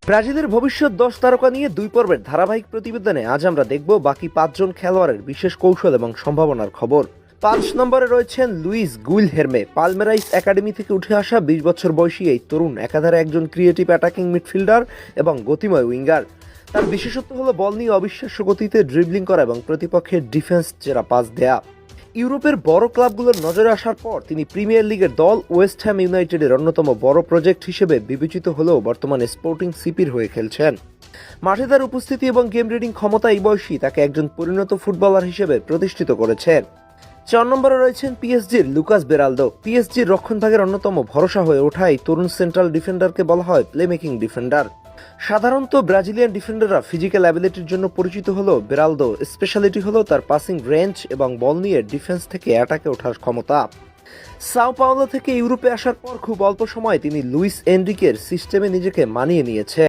ব্রাজিলের ভবিষ্যৎ 10 তারকা নিয়ে 2 পর্বের ধারাবাহিক প্রতিবেদনে আজ আমরা দেখব বাকি 5 জন খেলোয়াড়ের বিশেষ কৌশল এবং সম্ভাবনার খবর। 5 নম্বরে রয়েছেন লুইস গুইলহের্মে। পালমেরাইস একাডেমি থেকে উঠে আসা 20 বছর বয়সী এই তরুণ একাধারে একজন ক্রিয়েটিভ অ্যাটাকিং মিডফিল্ডার এবং গতিময় উইঙ্গার। তার বিশেষত্ব হলো বল নিয়ে অবিশ্বাস্য গতিতে ড্রিবলিং করা এবং প্রতিপক্ষের ডিফেন্স চেরা পাস দেয়া। ইউরোপের বড় ক্লাবগুলোর নজরে আসার পর তিনি প্রিমিয়ার লিগের দল ওয়েস্ট হ্যাম ইউনাইটেডের অন্যতম বড় প্রজেক্ট হিসেবে বিবেচিত হলেও বর্তমানে স্পোর্টিং সিপির হয়ে খেলছেন। মাঠে তার উপস্থিতি এবং গেম রিডিং ক্ষমতা এই বয়সী তাকে একজন পরিণত ফুটবলার হিসেবে প্রতিষ্ঠিত করেছে। 4 নম্বরে রয়েছেন পিএসজির লুকাস বেরালদো। পিএসজির রক্ষণভাগের অন্যতম ভরসা হয়ে ওঠা এই তরুণ সেন্ট্রাল ডিফেন্ডারকে বলা হয় প্লেমেকিং ডিফেন্ডার। সাধারণত ব্রাজিলিয়ান ডিফেন্ডাররা ফিজিক্যাল অ্যাবিলিটির জন্য পরিচিত হলেও বেরালদো স্পেশালিটি হলো তার পাসিং রেঞ্জ এবং বল নিয়ে ডিফেন্স থেকে অ্যাটাকে ওঠার ক্ষমতা। সাও পাওলো থেকে ইউরোপে আসার পর খুব অল্প সময়ে তিনি লুইস এনরিকের সিস্টেমে নিজেকে মানিয়ে নিয়েছে।